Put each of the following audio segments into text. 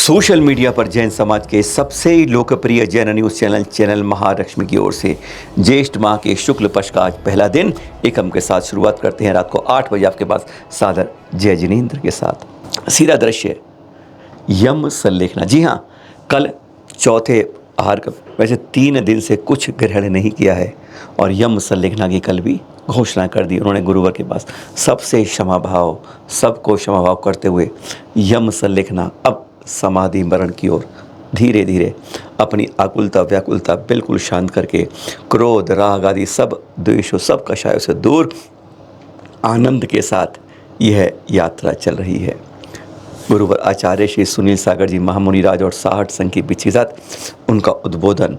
Social media पर जैन समाज के सबसे लोकप्रिय जैन न्यूज़ चैनल महालक्ष्मी की ओर से ज्येष्ठ माह के शुक्ल पक्ष का आज पहला दिन एकम के साथ शुरुआत करते हैं। रात को 8 बजे आपके पास सादर जय जिनेंद्र के साथ सीधा दृश्य यम संलेखना। जी हाँ, कल चौथे आहार का वैसे 3 दिन से कुछ ग्रहण नहीं किया है और यम संलेखना की कल भी घोषणा कर दी उन्होंने गुरुवार के पास। सबसे क्षमा भाव, सबको क्षमा भाव करते हुए यम संलेखना अब समाधि मरण की ओर धीरे धीरे अपनी आकुलता व्याकुलता बिल्कुल शांत करके क्रोध राग आदि सब द्वेषों सब कषायों से दूर आनंद के साथ यह यात्रा चल रही है। गुरुवार आचार्य श्री सुनील सागर जी महामुनिराज और 60 संघ की बिच्छी साथ उनका उद्बोधन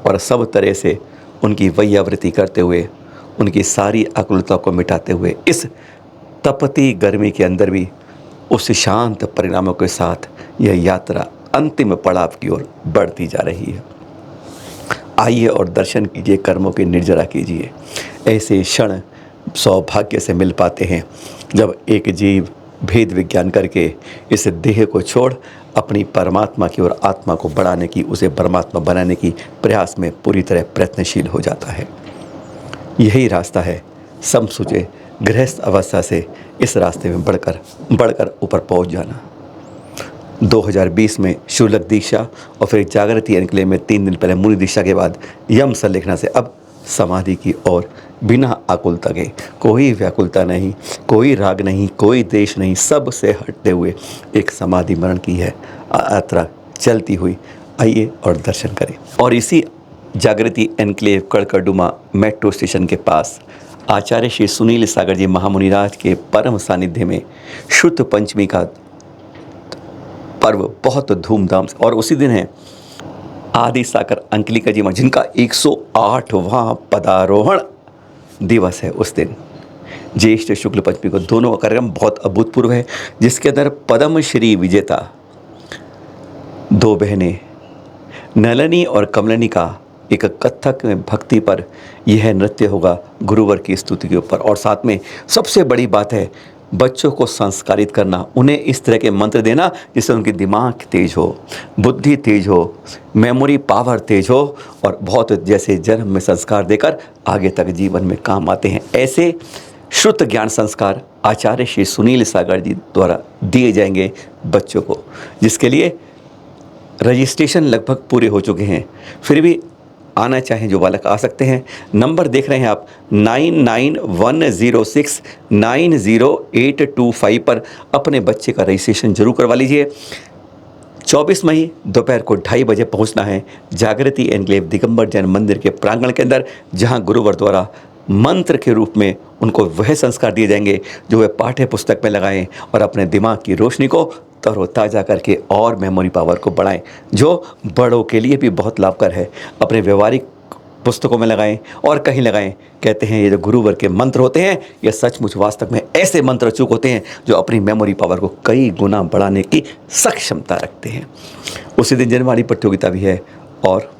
और सब तरह से उनकी वैयावृत्ति करते हुए उनकी सारी आकुलता को मिटाते हुए इस तपती गर्मी के अंदर भी उस शांत परिणामों के साथ यह यात्रा अंतिम पड़ाव की ओर बढ़ती जा रही है। आइए और दर्शन कीजिए, कर्मों की निर्जरा कीजिए। ऐसे क्षण सौभाग्य से मिल पाते हैं जब एक जीव भेद विज्ञान करके इस देह को छोड़ अपनी परमात्मा की ओर आत्मा को बढ़ाने की, उसे परमात्मा बनाने की प्रयास में पूरी तरह प्रयत्नशील हो जाता है। यही रास्ता है समसुचे गृहस्थ अवस्था से इस रास्ते में बढ़कर ऊपर पहुंच जाना। 2020 में शूलक दीक्षा और फिर जागृति एनक्लेव में 3 दिन पहले मुनि दीक्षा के बाद यम संलेखना से अब समाधि की ओर बिना आकुलता के, कोई व्याकुलता नहीं, कोई राग नहीं, कोई द्वेष नहीं, सब से हटते हुए एक समाधि मरण की है यात्रा चलती हुई। आइए और दर्शन करें। और इसी जागृति एनक्लेव कड़कड़डुमा मेट्रो स्टेशन के पास आचार्य श्री सुनील सागर जी महामुनिराज के परम सानिध्य में शुद्ध पंचमी का पर्व बहुत धूमधाम से, और उसी दिन है आदि साकर अंकलिका जी जिनका 108वां पदारोहण दिवस है। उस दिन ज्येष्ठ शुक्ल पंचमी को दोनों का कार्यक्रम बहुत अभूतपूर्व है, जिसके अंदर पद्म श्री विजेता 2 बहनें नलिनी और कमलिनी का एक कथक में भक्ति पर यह नृत्य होगा गुरुवर की स्तुति के ऊपर। और साथ में सबसे बड़ी बात है बच्चों को संस्कारित करना, उन्हें इस तरह के मंत्र देना जिससे उनकी दिमाग तेज हो, बुद्धि तेज हो, मेमोरी पावर तेज हो और बहुत जैसे जन्म में संस्कार देकर आगे तक जीवन में काम आते हैं। ऐसे शुद्ध ज्ञान संस्कार आचार्य श्री सुनील सागर जी द्वारा दिए जाएंगे बच्चों को, जिसके लिए रजिस्ट्रेशन लगभग पूरे हो चुके हैं। फिर भी आना चाहें जो बालक आ सकते हैं। नंबर देख रहे हैं आप 9910690825 पर अपने बच्चे का रजिस्ट्रेशन जरूर करवा लीजिए। 24 मई दोपहर को 2:30 बजे पहुंचना है जागृति एनक्लेव दिगंबर जैन मंदिर के प्रांगण के अंदर, जहां गुरुवर द्वारा मंत्र के रूप में उनको वह संस्कार दिए जाएंगे जो वे पाठ्य पुस्तक में लगाएं और अपने दिमाग की रोशनी को तरोताज़ा करके और मेमोरी पावर को बढ़ाएं, जो बड़ों के लिए भी बहुत लाभकर है। अपने व्यवहारिक पुस्तकों में लगाएं और कहीं लगाएं। कहते हैं ये जो गुरुवर के मंत्र होते हैं ये सचमुच वास्तव में ऐसे मंत्र अचूक होते हैं जो अपनी मेमोरी पावर को कई गुना बढ़ाने की सक्षमता रखते हैं। उसी दिन जनवाणी प्रतियोगिता भी है और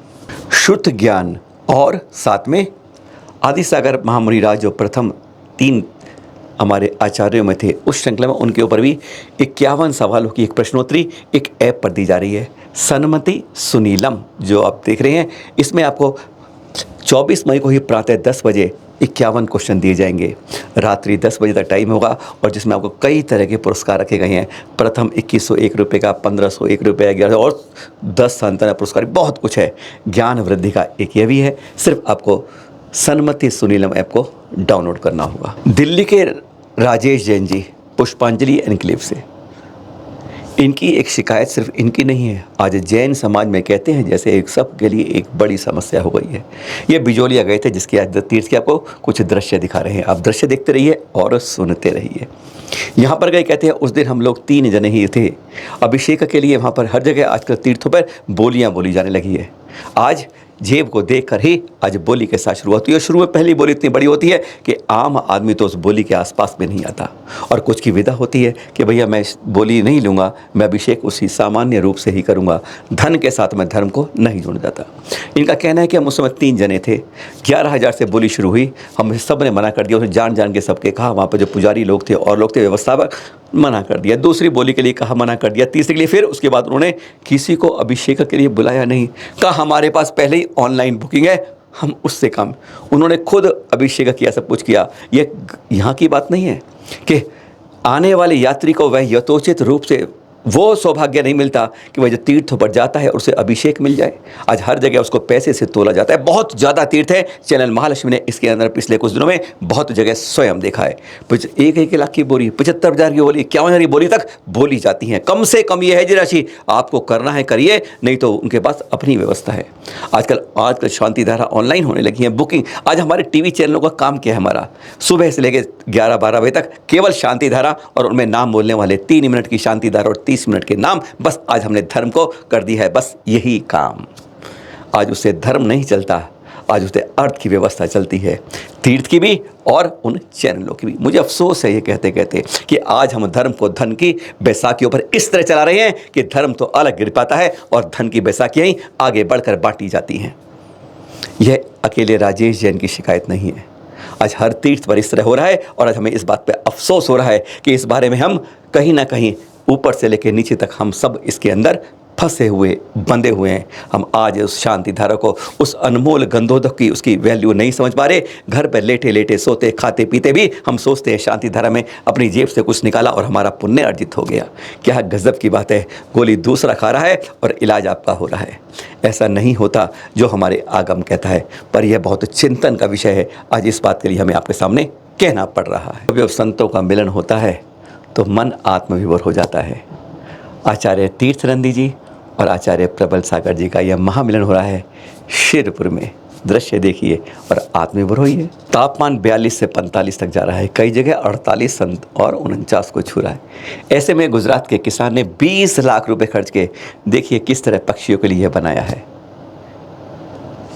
शुद्ध ज्ञान और साथ में आदि सागर महामुनिराज जो प्रथम 3 हमारे आचार्यों में थे उस श्रृंखला में उनके ऊपर भी 51 सवालों की एक प्रश्नोत्तरी एक ऐप पर दी जा रही है, सन्मति सुनीलम, जो आप देख रहे हैं। इसमें आपको 24 मई को ही प्रातः 10 बजे 51 क्वेश्चन दिए जाएंगे। रात्रि 10 बजे तक टाइम होगा और जिसमें आपको कई तरह के पुरस्कार रखे गए हैं। प्रथम 2101 रुपये का, 1501 रुपये, 11 और 10 सांत्वना पुरस्कार, बहुत कुछ है। ज्ञान वृद्धि का एक यह भी है। सिर्फ आपको सन्मति सुनीलम ऐप को डाउनलोड करना होगा। दिल्ली के राजेश जैन जी पुष्पांजलि एनक्लेव से, इनकी एक शिकायत सिर्फ इनकी नहीं है, आज जैन समाज में कहते हैं जैसे एक सबके लिए एक बड़ी समस्या हो गई है। ये बिजोलिया गए थे जिसकी आज तीर्थ के आपको कुछ दृश्य दिखा रहे हैं। आप दृश्य देखते रहिए और सुनते रहिए। यहाँ पर गए, कहते हैं उस दिन हम लोग 3 जने ही थे। अभिषेक के लिए वहाँ पर हर जगह आजकल तीर्थों पर बोलियाँ बोली जाने लगी है। आज जेब को देखकर ही आज बोली के साथ शुरुआत हुई है। शुरू में पहली बोली इतनी बड़ी होती है कि आम आदमी तो उस बोली के आसपास में नहीं आता, और कुछ की विदा होती है कि भैया मैं बोली नहीं लूँगा, मैं अभिषेक उसी सामान्य रूप से ही करूँगा, धन के साथ मैं धर्म को नहीं जोड़ जाता। इनका कहना है कि हम उस समय 3 जने थे, 11,000 से बोली शुरू हुई, हम सब ने मना कर दिया। उसने जान जान के सबके कहा, वहाँ पर जो पुजारी लोग थे और लोग थे व्यवस्थापक, मना कर दिया, दूसरी बोली के लिए कहा मना कर दिया, तीसरे के लिए फिर उसके बाद उन्होंने किसी को अभिषेक के लिए बुलाया नहीं, कहा हमारे पास पहले ही ऑनलाइन बुकिंग है, हम उससे कम। उन्होंने खुद अभिषेक किया, सब कुछ किया। ये यहाँ की बात नहीं है कि आने वाले यात्री को वह यथोचित रूप से वो सौभाग्य नहीं मिलता कि वह जो तीर्थों पर जाता है उसे अभिषेक मिल जाए। आज हर जगह उसको पैसे से तोला जाता है। बहुत ज़्यादा तीर्थ है। चैनल महालक्ष्मी ने इसके अंदर पिछले कुछ दिनों में बहुत जगह स्वयं देखा है। 1 लाख की बोली, 75,000 की बोली, 51,000 की बोली तक बोली जाती हैं। कम से कम ये है जी राशि, आपको करना है करिए, नहीं तो उनके पास अपनी व्यवस्था है। आजकल शांति धारा ऑनलाइन होने लगी है, बुकिंग। आज हमारे टीवी चैनलों का काम क्या है, हमारा सुबह से लेकर 11-12 बजे तक केवल शांति धारा, और उनमें नाम बोलने वाले 3 मिनट की शांति धारा और 30 मिनट के नाम। बस आज हमने धर्म को कर दिया है बस यही काम। आज उससे धर्म नहीं चलता, आज उससे अर्थ की व्यवस्था चलती है, तीर्थ की भी और उन चैनलों की भी। मुझे अफसोस है ये कहते कहते कि आज हम धर्म को धन की बैसाखियों पर इस तरह चला रहे हैं कि धर्म तो अलग गिर पाता है और धन की बैसाखियां ही आगे बढ़कर बांटी जाती हैं। यह अकेले राजेश जैन की शिकायत नहीं है, आज हर तीर्थ पर इस तरह हो रहा है। और आज हमें इस बात पर अफसोस हो रहा है कि इस बारे में हम कहीं ना कहीं ऊपर से लेकर नीचे तक हम सब इसके अंदर फंसे हुए, बंधे हुए हैं। हम आज उस शांति धारा को, उस अनमोल गंधोदक की उसकी वैल्यू नहीं समझ पा रहे। घर पर लेटे लेटे सोते खाते पीते भी हम सोचते हैं शांति धारा में अपनी जेब से कुछ निकाला और हमारा पुण्य अर्जित हो गया। क्या गजब की बात है, गोली दूसरा खा रहा है और इलाज आपका हो रहा है। ऐसा नहीं होता जो हमारे आगम कहता है, पर यह बहुत चिंतन का विषय है। आज इस बात के लिए हमें आपके सामने कहना पड़ रहा है। जब संतों का मिलन होता है तो मन आत्मविभोर हो जाता है। आचार्य तीर्थ नंदी जी और आचार्य प्रबल सागर जी का यह महामिलन हो रहा है शिरपुर में। दृश्य देखिए और आत्मविभोर होइए। तापमान 42 से 45 तक जा रहा है, कई जगह 48 और 49 को छू रहा है। ऐसे में गुजरात के किसान ने 20 लाख रुपए खर्च के देखिए किस तरह पक्षियों के लिए बनाया है।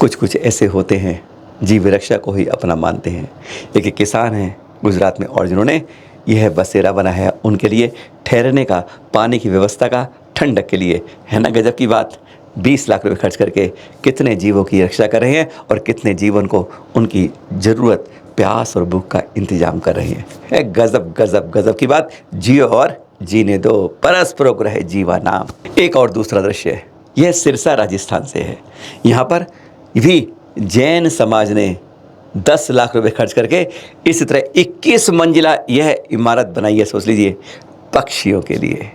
कुछ ऐसे होते हैं जीव रक्षा को ही अपना मानते हैं। एक किसान हैं गुजरात में और जिन्होंने यह बसेरा बनाया है उनके लिए ठहरने का, पानी की व्यवस्था का, ठंडक के लिए। है ना गजब की बात। 20 लाख रुपए खर्च करके कितने जीवों की रक्षा कर रहे हैं और कितने जीवन को उनकी ज़रूरत, प्यास और भूख का इंतजाम कर रहे हैं। है गजब गजब गजब की बात। जियो और जीने दो, परस्पर रहे जीवा नाम। एक और दूसरा दृश्य है, यह सिरसा राजस्थान से है। यहाँ पर भी जैन समाज ने 10 लाख रुपए खर्च करके इस तरह 21 मंजिला यह इमारत बनाई है। सोच लीजिए, पक्षियों के लिए,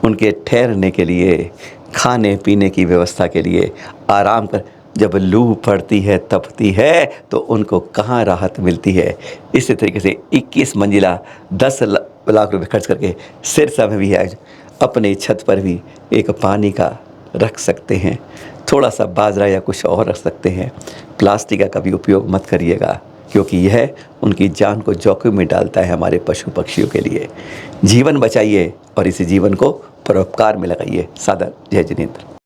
उनके ठहरने के लिए, खाने पीने की व्यवस्था के लिए, आराम कर। जब लू पड़ती है, तपती है, तो उनको कहाँ राहत मिलती है। इसी तरीके से 21 मंजिला 10 लाख रुपए खर्च करके सिरसा में भी है। अपने छत पर भी एक पानी का रख सकते हैं, थोड़ा सा बाजरा या कुछ और रख सकते हैं। प्लास्टिक का कभी उपयोग मत करिएगा, क्योंकि यह उनकी जान को जोखिम में डालता है। हमारे पशु पक्षियों के लिए जीवन बचाइए और इसी जीवन को परोपकार में लगाइए। सादर जय जिनेंद्र।